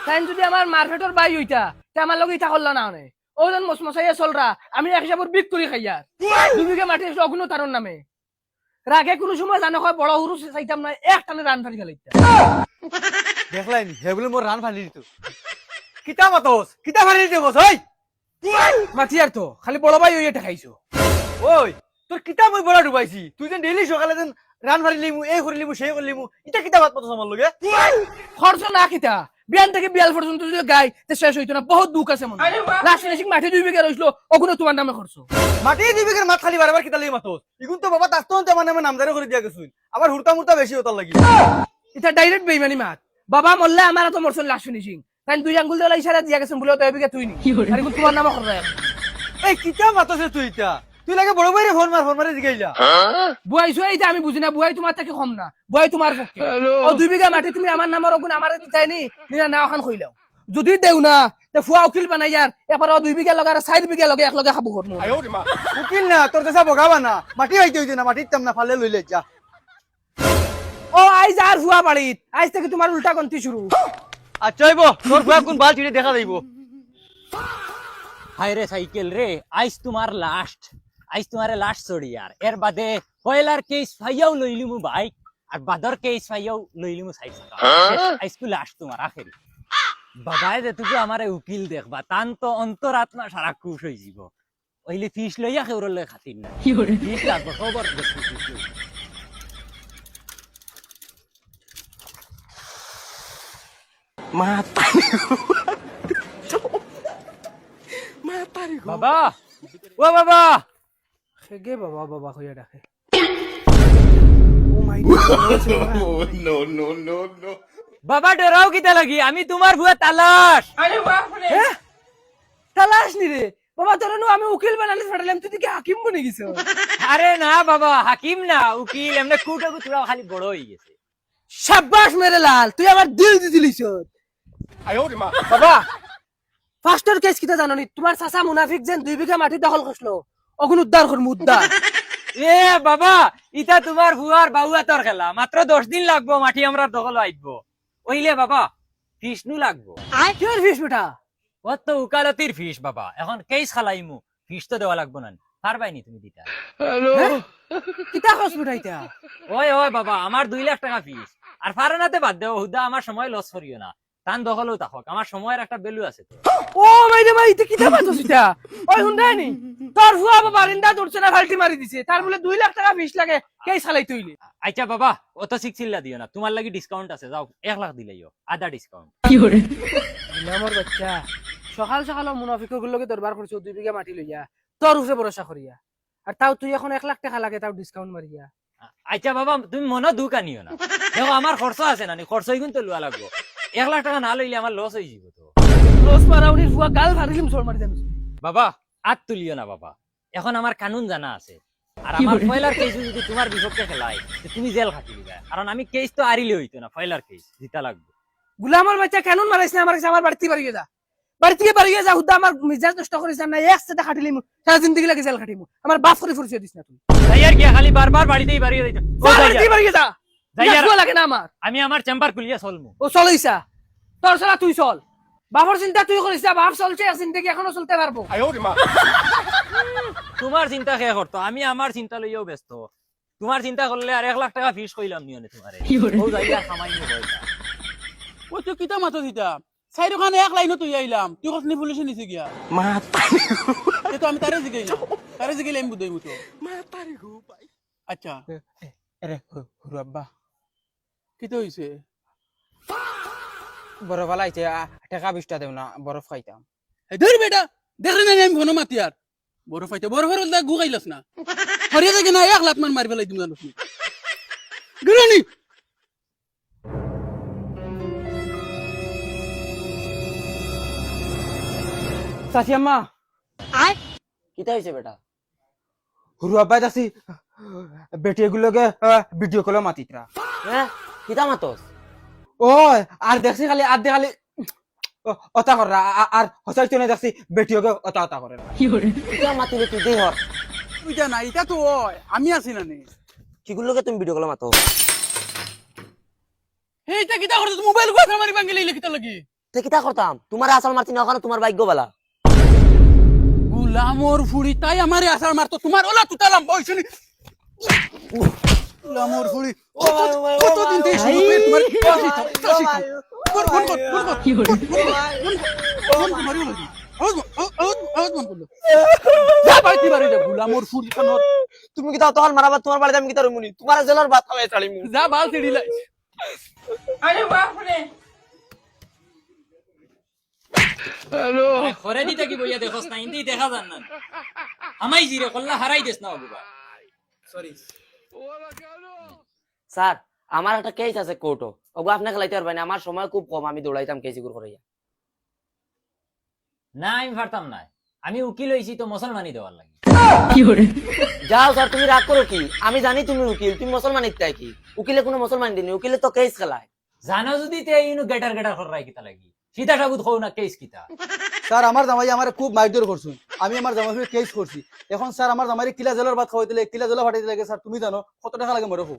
তাই যদি আমার মার্কেটর বাই হইতা তে আমার লগে ইটা করলা না নে ওজন মসমসাইয়া চলরা আমি এক হিসাবর বিক করি খাইয়ার 2 বিঘা মাটি অগুনো তারন নামে রাগে কোনো সময় জানো হয় বড় হুরু চাইতাম না এক টানে রান ফাড়ি ফেলাইতা দেখলাইনি হে বলে মোর রান ফালি দিত কিতা মাতস কিতা ফালি দিতে বস ওই মাতি আর তো খালি বড় ভাই হইয়া ঠেকাইছো ওই তোর কিতা মই বড় ডুবাইছি তুই যেন ডেইলি সকালে যেন রান ফালি লিমু এই করি লিমু সেই করি লিমু এটা কিতা বাত মাতস আমার লগে খরচ না কিতা বিয়ান থেকে বিয়াল পর্যন্ত যদি গাই তে শেষ হইতো না বহুত দুঃখ আছে মনে লাস্ট ফিনিশিং মাটি 2 বিঘা রইছিল ওগুলো তোমার নামে খরচ মাটি দিবিকের মাত খালি বারবার কিতা লাগি মাতস ইগুন তো বাবা তাস্তো তো মানে নামদারে করে দিয়া গেছুন আবার হুরতা মুরতা বেশি হতার লাগি এটা ডাইরেক্ট বেইমানি মাত বাবা মরলে আমার তো মরছল লাস্ট ফিনিশিং তাই 2 আঙ্গুল দেলা ইশারা দিয়া গেছেন বলে তো এবিকে তুই নি আর এগুলো তোমার নামে খরচ এই কিতা মাতছে তুই ইটা তুই লাগে বড় ভাইরে ফোন মারে জিগাইলা বুয়াই শুয়াই এটা আমি বুঝি না বুয়াই তোমার থেকে কম না বুয়াই তোমার পক্ষে ও 2 বিঘা মাটি তুমি আমার নামের ওগুন আমার দিতাইনি নিনা না ওখান কইলাও যদি দেও না তে ফুয়া উকিল বানাই যার এবার 2 বিঘা লগার 4 বিঘা লগে এক লগে খাবো করমু উকিল না তোর দেশা বগাবা না মাটি হইতে হইতে না মাটি তাম না ফালে লইলে যা ও আইজ আর ফুয়া বাড়িত আইজ থেকে তোমার উল্টা গন্তি শুরু আচ্ছা হইব তোর ফুয়া কোন বাল চিড়ে দেখা যাইব হায় রে সাইকেল রে আইস তোমার লাস্ট আইস তোমারে লাস্ট ছড়ি আর এর বাদে পয়লার কেস ফাইয়াও লইলিমু বাইক আর বাদর কেস ফাইয়াও লইলিমু সাইড আইস কু লাস্ট তোমার আখেরি বাবাই যে তুই আমারে উকিল দেখবা তান তো অন্তরাত্মা সারা খুশ হই যাব ওইলে ফিস লইয়া কেউর লই খাতির না ফিস লাগবে খবর বাবা ও বাবা হেগে বাবা বাবা কইয়া ডাকে বাবা ডরাও কিতা লাগি আমি তোমার ভুয়া তালাশ তালাশ নি রে বাবা তোর আমি উকিল বানালে ফাটালাম তুই কি হাকিম বনে গেছ আরে না বাবা হাকিম না উকিল এমনি কুটা কুটুরা খালি বড় হয়ে গেছে শাবাশ মেরে লাল তুই আমার দিল দি দিলিস বাবা ফার্স্টের কেস কিটা জানো নি তোমার চাচা মুনাফিক যেন 2 বিঘা মাটি দখল করছিল অগুন উদ্ধার করমু উদ্ধার এ বাবা ইটা তোমার ভুয়ার বাউয়া তোর খেলা মাত্র 10 দিন লাগবো মাটি আমরা দখল আইবো ওইলে বাবা ফিস নু লাগবো কির ফিস বেটা ও তো উকালতির ফিস বাবা এখন কেস খালাইমু ফিস তো দেওয়া লাগবো না পারবাইনি তুমি দিতা কিটা খরচ বেটা এটা ওই ওই বাবা আমার 2 লাখ টাকা ফিস আর ফারানাতে বাদ দেও হুদা আমার সময় লস করিও না তান দখলও থাকক আমার সময়ের একটা ভ্যালু আছে তো ও মাইরে ভাই এটা কিটা বাতস এটা ওই হুন্ডানি তোর ফুয়া বাবা রিন্দা দৌড়ছে না ফাল্টি মারি দিছে তার বলে 2 লাখ টাকা ফিস লাগে কেই চালাই তুইলে আচ্ছা বাবা অত সিক্সিল্লা দিও না তোমার লাগি ডিসকাউন্ট আছে যাও 1 লাখ দিলাইও আধা ডিসকাউন্ট কি করে আমার বাচ্চা সকাল সকাল মুনাফিকর গুলোকে দরবার করছো 2 বিঘা মাটি লইয়া তোর উপরে ভরসা করিয়া আর তাও তুই এখন 1 লাখ টাকা লাগে তাও ডিসকাউন্ট মারিয়া আচ্ছা বাবা তুমি মনে দুকা নিও না দেখো আমার খরচ আছে না খরচই কিন্তু লওয়া লাগবো 1 লাখ টাকা না লইলে আমার লস হয়ে যাব তো লস মারাউনির ফুয়া গাল ফারিলিম চোর মারি জানিস বাবা আত তুলিও না বাবা এখন আমার কানুন জানা আছে আর আমার ফয়লার কেস যদি তোমার বিপক্ষে খেলায় তুমি জেল খাটিবা কারণ আমি কেস তো আরিলে হইতো না ফয়লার কেস জিতা লাগবে গুলামর বাচ্চা কানুন মারাইছ না আমার কাছে আমার বাড়তি বাড়িয়ে যা বাড়তি বাড়িয়ে যা হুদা আমার মিজাজ নষ্ট করিস না এক সাথে খাটিলিম সারা জিন্দেগি লাগে জেল খাটিমু আমার বাপ করে ফুরছে দিস না তুই যাইয়ার কি খালি বারবার বাড়িতেই বাড়িয়ে দিতে বাড়তি বাড়িয়ে যা যাইয়ার লাগে না আমার আমি আমার চেম্বার খুলিয়া চলমু ও চলইছা তোর সারা তুই চল বাবার চিন্তা তুই করিস বাপ চলছে জিন্দেগি এখনো চলতে পারবো তোমার চিন্তা কে করতো আমি আমার চিন্তা লইয়াও ব্যস্ত তোমার চিন্তা করলে আর 1 লাখ টাকা ফিস কইলাম নিয়নে তোমারে ও যাইয়া খামাইনি পয়সা ওই তুই কিতা মাথা দিতা সাইড ওখানে 1 লাইনও তুই আইলাম তুই কখনি পুলিশে নিছে গিয়া তো আমি তারে জিগাইলাম বুঝাই মুতো আচ্ছা আরে হুরাব্বা কিতা হইছে বরফ আলাইছে টাকা 20টা দেব না বরফ খাইতাম এই ধর বেটা দেখলে না আমি ঘন মাতি আর বরফ আইতে বরফের দা গুগাইলাস না হরিয়া দেখে না 1 লাখ মান মারি ফেলাই তুমি জানোস গরানি চাচি আম্মা কিতা হইছে বেটা হুরাব্বা দাসি বেটিগুলোকে ভিডিও কলে মাতিতরা হ্যাঁ কিতা মাতস ও আর দেখছি খালি আর দেখালি অতা করা আর হসাই চলে দেখছি বেটিওকে অতা করে কিতা মাতিলে তুই দেহ তুই জানা এটা তো ওই আমি আছি না নে কিগুলোকে তুমি ভিডিও কল মাতো এইটা কিতা করছ মোবাইল কথা মারি ভাঙি লইলে কিতা লাগি তে কিতা করতাম তোমার আসাল মারছি না ওখানে তোমার ভাগ্য বালা গুলামর ফুড়ি তাই আমারে আসার মারতো তোমার ওলা তুতালাম বইছনি গুলামর ফুড়ি কতদিন থেকে শুরু করে তোমার কাশি ফোন কি হলো ফোন মারি লাগি আওয়াজ মন করলো যা বাড়ি বাড়ি যা গুলামর ফুড়ি কানর তুমি কিতা তখন মারাবা তোমার বাড়িতে আমি কিতা রমুনি তোমার জেলার ভাত খাওয়াই ছাড়িমু যা বাল ছিড়ি লাই খরে দিতে কি বইয়া দেখোস না ইন্দি দেখা যান না আমাই জিরে কল্লা হারাই দেস না বাবা স্যার আমার একটা কেস আছে কোর্টও ওগো আপনি খেলাইতে পারবেন না, আমার সময় খুব কম, আমি দৌড়াইতাম কেস গুলো করাইয়া। না আমি পারতাম না, আমি উকিল হইছি তো মুসলমানি দেওয়ার লাগি। যাও স্যার তুমি রাগ করো কি, আমি জানি তুমি উকিল, তুমি মুসলমান ইত্যাই কি, উকিলে কোনো মুসলমান দিনি, উকিলে তো কেস খেলায়। জানো যদি তে ইনু গেটার গেটার করাই কিতা লাগি, সীতা সাগুত কও না কেস কিতা। স্যার আমার জামাই আমার খুব মারধর করছুন, আমি আমার জামাই কেস করছি, এখন স্যার আমার জামাই কিলা জেলার ভাত খাওয়াইতে লাগে, কিলা জেলা ফাটাইতে লাগে স্যার তুমি জানো কত টাকা লাগে মরে খুব।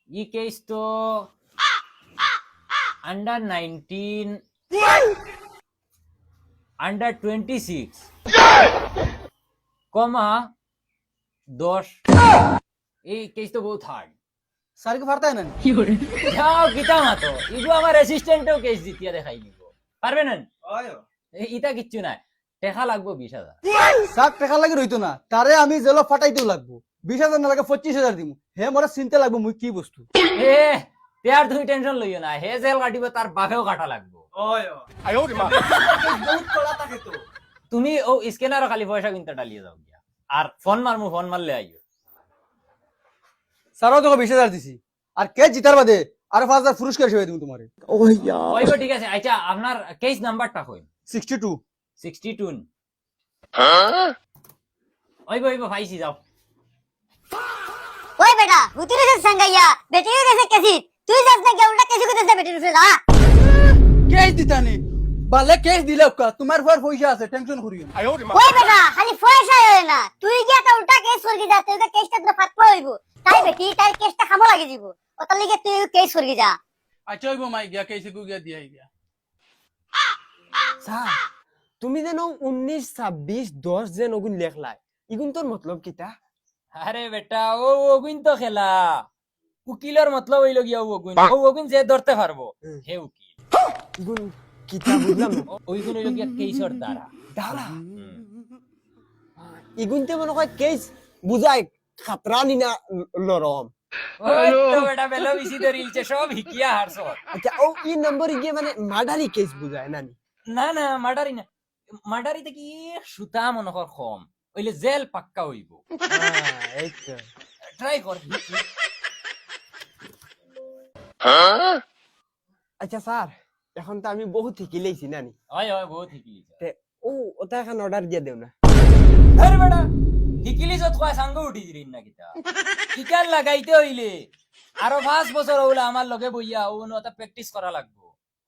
ই কেস তো আন্ডার 19 আন্ডার 26 কমা 10 এই কেস তো বহুত হার্ড। স্যার কি ফারতাই না যাও কিতা মাতো ইগো আমার অ্যাসিস্ট্যান্টও কেস দিতিয়া দেখাই নিব পারবে না। ইটা কিচ্ছু না, টাকা লাগবো 20,000। স্যার টাকা লাগে রইতো না, তারে আমি জেল ফাটাইতেও লাগবো, 20,000 না লাগে 25,000 দিমু, হে মোরা চিন্তা লাগবো মুই কি বস্তু। এ তেয়ার তুমি টেনশন লইও না, হে জেল কাটিব তার বাপেও কাটা লাগবো। তুমি ও স্ক্যানারও খালি পয়সা কিনতে ডালিয়ে যাও গিয়া, আর ফোন মারমু, ফোন মারলে আইও। স্যারও তোকে 20,000 দিছি, আর কেস জিতার বাদে আর 5,000 পুরস্কার হিসেবে দিমু তোমারে। ওইগো ঠিক আছে, আচ্ছা আপনার কেস নাম্বারটা কইন। 62 62 ওইগো ওইগো ভাইছি যাও। ওই বেটা হুতিরে যে সাঙ্গাইয়া বেটিও গেছে কেসি, তুই যাস না কে উল্টা কেসি কইতেছ বেটির উপরে না কেস দিতানি বালে, কেস দিলে কা তোমার পর পয়সা আছে, টেনশন করিও না। ওই বেটা খালি পয়সা হয় না, তুই গিয়া তা উল্টা কেস করবি যা, তুই কেসটা তোর ফাট পড়ইব, তাই বেটি তাই কেসটা খামো লাগি দিব, ওতার লাগি তুই কেস করবি যা। আচ্ছা ওই মাই গিয়া কেসে গু গিয়া দিয়া গিয়া। স্যার তুমি যেন 19, 26, 10 যেন ওগুন লেখলাই, ইগুন তোর মতলব কিতা? আরে বেটা ও ওগুন তো খেলা, উকিলের মতলব হইল গিয়া ওগুন, ও ওগুন যে ধরতে পারবো হে উকিল। ইগুন কিতা বুঝলাম না। ওইগুন হইল গিয়া কেসর দ্বারা দাঁড়া, ইগুনতে মনে হয় কেস বুঝাই খাতরা নিনা নরম। ওই তো বেটা বেলা বিসি ধরিলছে, সব হিকিয়া হারছ। আচ্ছা ও ই নম্বর গিয়ে মানে মার্ডারি কেস বুঝায় নানি? না না মার্ডারি না, মার্ডারিতে কি সুতা মনে কর কম ওইলে জেল পাক্কা হইব। এই তো ট্রাই কর। আচ্ছা স্যার এখন তো আমি বহুত শিকিলেইছি নানি, হয় হয় বহুত হিকিলিছে। তে ও ওটা এখন অর্ডার দিয়ে দেও না। আরে বেটা হিকিলিছত কয় সাঙ্গ উঠি দিরিন না কিতা, ইকান লাগাইতে হইলে আরো 5 বছর হইলে আমার লগে বইয়া ও ওটা প্র্যাকটিস করা লাগবো।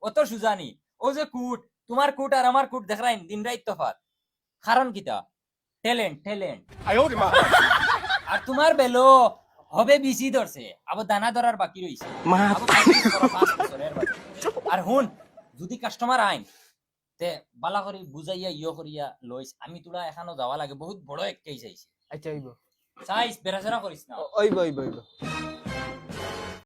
অত সুজানি ও যে কুট, তোমার কুট আর আমার কুট দেখরাইন দিন রাত তফাত, কারণ কিতা ট্যালেন্ট ট্যালেন্ট। আর তোমার বেলো হবে বিসি ধরছে, আবার দানা ধরার বাকি রইছে, আবার practice করো 5 বছরের বাদে। আর হুন যদি কাস্টমার আইন তে বালা করে বুঝাইয়া ইয় করিয়া লইস, আমি তোরা এখানো যাওয়া লাগে, বহুত বড় এক কেস আইছে। আচ্ছা ওইব চাইস বেরাসেরা করিস না। ওইব ওইব ওইব